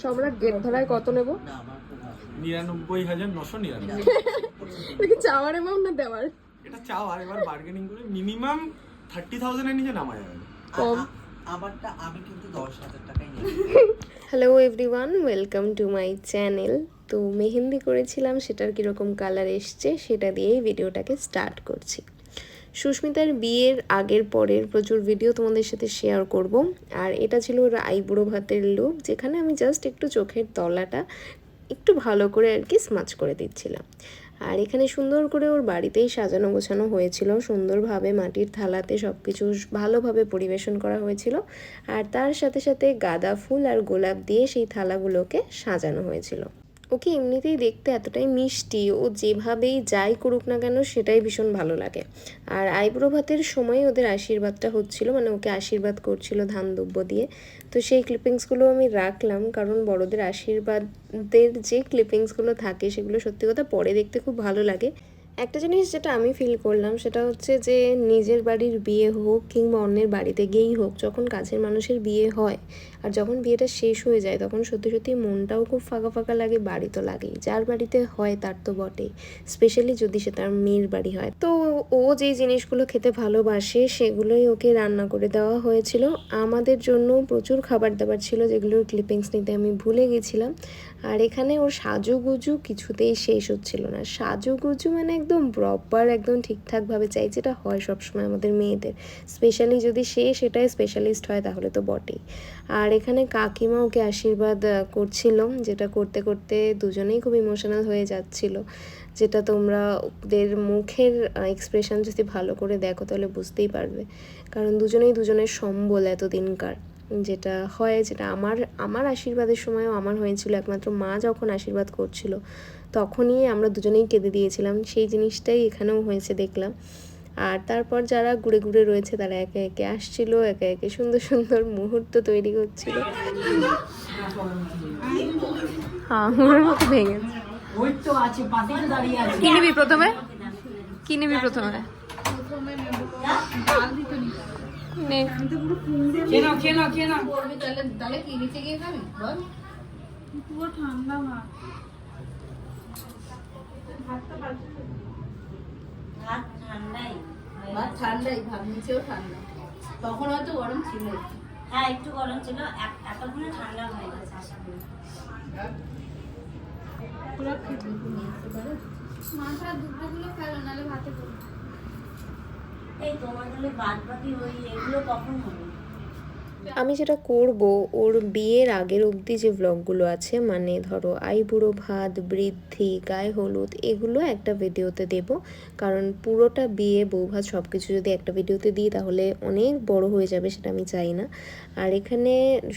সবরা gate ভাড়ায় কত নেব? ৯৯,৯৯৯। দেখি চাওয়ার অ্যামাউন্ট না দেওয়ার? এটা চাওয়ার, এবার বার্গেনিং করে মিনিমাম 30,000 এর নিচে নামা যাবে না। কম। আমারটা আমি কিন্তু 10,000 টাকাই নিই। Hello everyone, welcome to my channel. তো মেহেন্দি করেছিলাম, সেটার কীরকম কালার এসছে সেটা দিয়েই ভিডিওটাকে স্টার্ট করছি। সুস্মিতার বিয়ের আগের পরের প্রচুর ভিডিও তোমাদের সাথে শেয়ার করব। আর এটা ছিল ওর আইবুড়ো ভাতের লুক, যেখানে আমি জাস্ট একটু চোখের তলাটা একটু ভালো করে আর কি স্মাচ করে দিচ্ছিলাম। আর এখানে সুন্দর করে ওর বাড়িতেই সাজানো গোছানো হয়েছিল, সুন্দরভাবে মাটির থালাতে সব কিছু ভালোভাবে পরিবেশন করা হয়েছিল। আর তার সাথে সাথে গাঁদা ফুল আর গোলাপ দিয়ে সেই থালাগুলোকে সাজানো হয়েছিল। ওকে এমনিতেই দেখতে এতটাই মিষ্টি, ও যেভাবেই যাই করুক না কেন সেটাই ভীষণ ভালো লাগে। আর আইবুড়ো ভাতের সময় ওদের আশীর্বাদটা হচ্ছিল, মানে ওকে আশীর্বাদ করছিল ধান দুব্য দিয়ে। তো সেই ক্লিপিংসগুলো আমি রাখলাম, কারণ বড়দের আশীর্বাদের যে ক্লিপিংসগুলো থাকে সেগুলো সত্যি কথা পরে দেখতে খুব ভালো লাগে। একটা জিনিস যেটা আমি ফিল করলাম সেটা হচ্ছে যে নিজের বাড়ির বিয়ে হোক কিংবা অন্যের বাড়িতে গিয়েই হোক, যখন কাছের মানুষের বিয়ে হয় আর যখন বিয়েটা শেষ হয়ে যায় তখন সত্যি সত্যি মনটাও খুব ফাঁকা ফাঁকা লাগে। বাড়ি তো লাগেই, যার বাড়িতে হয় তার তো বটেই, স্পেশালি যদি সে তার মেয়ের বাড়ি হয়। তো ও যেই জিনিসগুলো খেতে ভালোবাসে সেগুলোই ওকে রান্না করে দেওয়া হয়েছিল। আমাদের জন্য প্রচুর খাবার দাবার ছিল যেগুলোর ক্লিপিংস নিতে আমি ভুলে গেছিলাম। আর এখানে ওর সাজুগুজু কিছুতেই শেষ হচ্ছিল না। সাজুগুজু মানে একদম প্রপার, একদম ঠিকঠাকভাবে চাই, যেটা হয় সবসময় আমাদের মেয়েদের, স্পেশালি যদি সেটাই স্পেশালিস্ট হয় তাহলে তো বটেই। আর এখানে কাকিমা ওকে আশীর্বাদ করছিল, যেটা করতে করতে দুজনেই খুব ইমোশনাল হয়ে যাচ্ছিল, যেটা তোমরা ওদের মুখের এক্সপ্রেশন যদি ভালো করে দেখো তাহলে বুঝতেই পারবে। কারণ দুজনেই দুজনের সম্বল এতদিনকার, যেটা হয়, যেটা আমার আশীর্বাদের সময়ও আমার হয়েছিল। একমাত্র মা যখন আশীর্বাদ করছিল তখনই আমরা দুজনেই কেঁদে দিয়েছিলাম, সেই জিনিসটাই এখানেও হয়েছে দেখলাম। আর তারপর যারা ঘুরে ঘুরে রয়েছে তারা একে একে আসছিল, একে একে সুন্দর সুন্দর মুহূর্ত তৈরি হচ্ছিল। হ্যাঁ, আঙুরের মতো ভেঙে কি নিবি প্রথমে? কি নিবি প্রথমে? ঠান্ডাই ভাব নিচেও ঠান্ডা, তখন হয়তো গরম ছিল। হ্যাঁ একটু গরম ছিল, এতক্ষণে ঠান্ডা হয়ে গেছে আশা করি। মাথা দুটোগুলো ফেলো, নাহলে ভাতে পড়বে। এই তোমার তাহলে বাদ বাকি ওই এগুলো কখন হবে? আমি যেটা করব, ওর বিয়ের আগের অবধি যে ব্লগগুলো আছে, মানে ধরো আইবুড়ো ভাত, বৃদ্ধি, গায়ে হলুদ, এগুলো একটা ভিডিওতে দেব। কারণ পুরোটা বিয়ে বউ ভাত সব কিছু যদি একটা ভিডিওতে দিই তাহলে অনেক বড় হয়ে যাবে, সেটা আমি চাই না। আর এখানে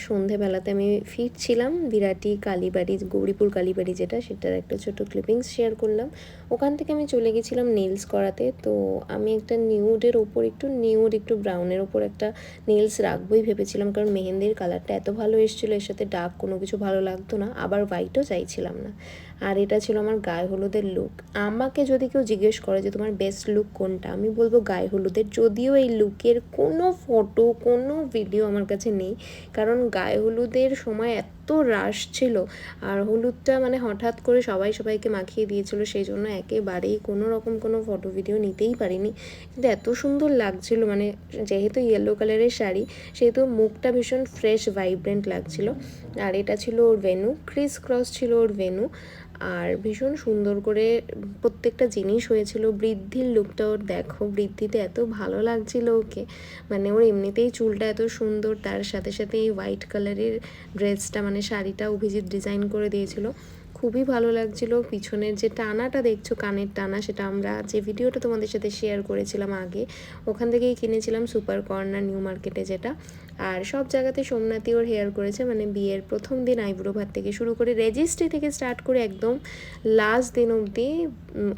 সন্ধেবেলাতে আমি ফিরছিলাম বিরাটি কালীবাড়ি, গৌরীপুর কালীবাড়ি যেটা, সেটার একটা ছোট ক্লিপিংস শেয়ার করলাম। ওখান থেকে আমি চলে গেছিলাম নেলস করাতে। তো আমি একটা নিউডের ওপর একটু ব্রাউনের ওপর একটা নেলস রাখবোই ভেবেছিলাম, কারণ মেহেন্দির কালারটা এত ভালো এসেছিলো, এর সাথে ডার্ক কোনো কিছু ভালো লাগতো না, আবার হোয়াইটও চাইছিলাম না। আর এটা ছিল আমার গায়ে হলুদের লুক। আমাকে যদি কেউ জিজ্ঞেস করে যে তোমার বেস্ট লুক কোনটা, আমি বলবো গায়ে হলুদের। যদিও এই লুকের কোনো ফটো, কোনো ভিডিও আমার কাছে নেই, কারণ গায়ে হলুদের সময় এত রাশ ছিল, আর হলুদটা মানে হঠাৎ করে সবাইকে মাখিয়ে দিয়েছিল, সেই জন্য একেবারেই কোনো রকম কোনো ফটো ভিডিও নিতেই পারিনি। কিন্তু এত সুন্দর লাগছিল, মানে যেহেতু ইয়েলো কালারের শাড়ি সেহেতু মুখটা ভীষণ ফ্রেশ ভাইব্রেন্ট লাগছিল। আর এটা ছিল ওর ভেনু, ক্রিস ক্রস ছিল ওর ভেনু। আর ভীষণ সুন্দর করে প্রত্যেকটা জিনিস হয়েছিল। বৃদ্ধির লুকটা ওর দেখো, বৃদ্ধিতে এত ভালো লাগছিল ওকে, মানে ওর এমনিতেই চুলটা এত সুন্দর, তার সাথে সাথে এই হোয়াইট কালারের ড্রেসটা, মানে শাড়িটা অভিজিৎ ডিজাইন করে দিয়েছিল, খুবই ভালো লাগছিল। পিছনের যে টানাটা দেখছো, কানের টানা, সেটা আমরা যে ভিডিওটা তোমাদের সাথে শেয়ার করেছিলাম আগে, ওখান থেকেই কিনেছিলাম, সুপার কর্নার নিউ মার্কেটে যেটা। আর সব জায়গাতে সোমনাথই ওর হেয়ার করেছে, মানে বিয়ের প্রথম দিন আইবুড়ো ভাত থেকে শুরু করে রেজিস্ট্রি থেকে স্টার্ট করে একদম লাস্ট দিন অবধি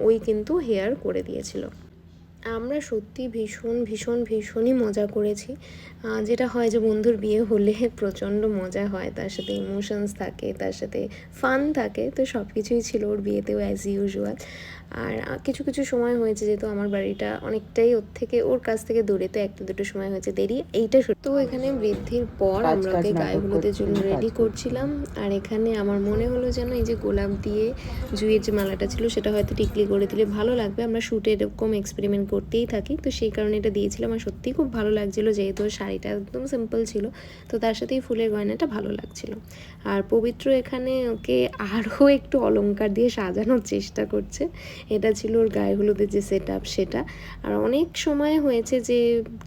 ওই কিন্তু হেয়ার করে দিয়েছিল। আমরা সত্যি ভীষণই মজা করেছি। যেটা হয় যে বন্ধুর বিয়ে হলে প্রচণ্ড মজা হয়, তার সাথে ইমোশনস থাকে, তার সাথে ফান থাকে, তো সব কিছুই ছিল ওর বিয়েতেও অ্যাজ ইউজুয়াল। আর কিছু কিছু সময় হয়েছে যেহেতু আমার বাড়িটা অনেকটাই ওর কাছ থেকে দূরে, তো একটা দুটো সময় হয়েছে দেরি, এইটা সত্যি। তো এখানে বৃদ্ধির পর আমরা ওকে গায়ে হলুদের জন্য রেডি করছিলাম। আর এখানে আমার মনে হলো যেন এই যে গোলাপ দিয়ে জুঁইয়ের যে মালাটা ছিল সেটা হয়তো টিকলি করে দিলে ভালো লাগবে। আমরা শ্যুটে এরকম এক্সপেরিমেন্ট করতেই থাকি, তো সেই কারণে এটা দিয়েছিলাম। আর সত্যিই খুব ভালো লাগছিলো, যেহেতু শাড়িটা একদম সিম্পল ছিল, তো তার সাথেই ফুলের গয়নাটা ভালো লাগছিল। আর পবিত্র এখানে ওকে আরও একটু অলংকার দিয়ে সাজানোর চেষ্টা করছে। এটা ছিল ওর গায়ে হলুদের যে সেট আপ সেটা। আর অনেক সময় হয়েছে যে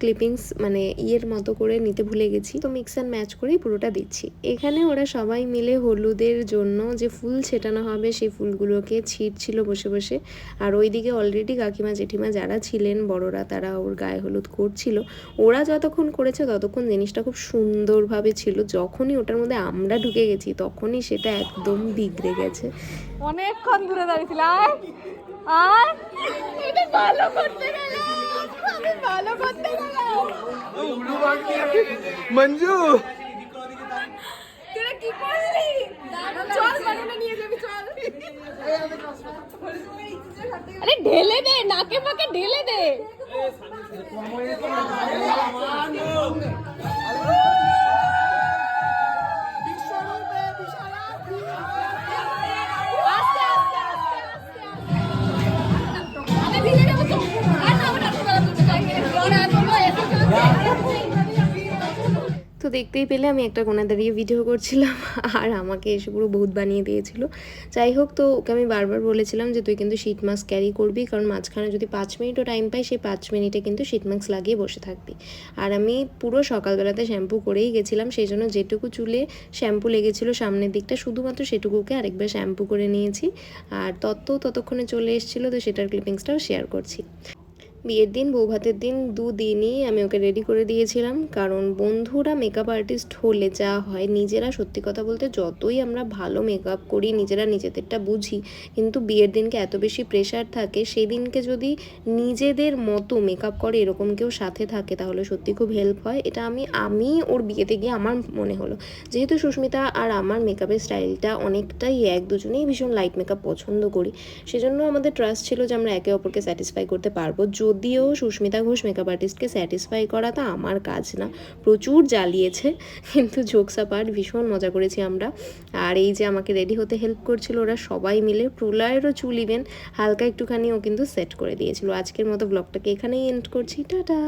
ক্লিপিংস মানে ইয়ের মতো করে নিতে ভুলে গেছি, তো মিক্স অ্যান্ড ম্যাচ করেই পুরোটা দিচ্ছি। এখানে ওরা সবাই মিলে হলুদের জন্য যে ফুল ছেটানো হবে সেই ফুলগুলোকে ছিঁড়ছিল বসে বসে। আর ওইদিকে অলরেডি কাকিমা জেঠিমা যারা ছিলেন বড়রা, তারা ওর গায়ে হলুদ করছিল। ওরা যতক্ষণ করেছে ততক্ষণ জিনিসটা খুব সুন্দরভাবে ছিল। যখনই ওটার মধ্যে আমরা ঢুকে গেছি তখনই সেটা একদম বিগড়ে গেছে। অনেকক্ষণ দূরে দাঁড়িয়েছিলাম আর এটা ভালো করতে গেলাম, আমি ভালো করতে গেলাম। মঞ্জু তোরা কি করলি? চল বানানে নিয়ে যাবি, চল। আরে ঢেলে দে, নাকে পাকে ঢেলে দে। তো দেখতেই পেলে আমি একটা কোণা দাঁড়িয়ে ভিডিও করছিলাম আর আমাকে এসে পুরো ভূত বানিয়ে দিয়েছিল। যাই হোক, তো ওকে আমি বারবার বলেছিলাম যে তুই কিন্তু শীট মাস্ক ক্যারি করবি, কারণ মাঝখানে যদি 5 মিনিটও টাইম পাই সেই 5 মিনিটে কিন্তু শীট মাস্ক লাগিয়ে বসে থাকবি। আর আমি পুরো সকালবেলাতে শ্যাম্পু করেই গেছিলাম, সেই জন্য যেটুকু চুলে শ্যাম্পু লেগেছিলো সামনের দিকটা শুধুমাত্র সেটুকুকে আরেকবার শ্যাম্পু করে নিয়েছি। আর ততক্ষণে চলে এসেছিলো, তো সেটার ক্লিপিংসটাও শেয়ার করছি। বিয়ের দিন বৌভাতের দিন দুদিনই আমি ওকে রেডি করে দিয়েছিলাম, কারণ বন্ধুরা মেকআপ আর্টিস্ট হলে যা হয়, নিজেরা সত্যি কথা বলতে যতই আমরা ভালো মেকআপ করি, নিজেরা নিজেদেরটা বুঝি, কিন্তু বিয়ের দিনকে এত বেশি প্রেশার থাকে, সেই দিনকে যদি নিজেদের মতো মেকআপ করে এরকম কেউ সাথে থাকে তাহলে সত্যি খুব হেল্প হয়। এটা আমি ওর বিয়েতে গিয়ে আমার মনে হলো, যেহেতু সুস্মিতা আর আমার মেকআপের স্টাইলটা অনেকটাই এক, দুজনেই ভীষণ লাইট মেকআপ পছন্দ করি, সেজন্য আমাদের ট্রাস্ট ছিল যে আমরা একে অপরকে স্যাটিসফাই করতে পারবো। যদিও সুস্মিতা ঘোষ মেকআপ আর্টিস্টকে স্যাটিসফাই করা তো আমার কাজ না, প্রচুর জ্বালিয়েছে, কিন্তু জোকস অ্যাপার্ট ভীষণ মজা করেছি আমরা। আর এই যে আমাকে রেডি হতে হেল্প করছিল ওরা সবাই মিলে, প্রলয়েরও চুল ইভেন হালকা একটুখানি ও কিন্তু সেট করে দিয়েছিল। আজকের মতো ব্লগটাকে এখানেই এন্ড করছি, টাটা।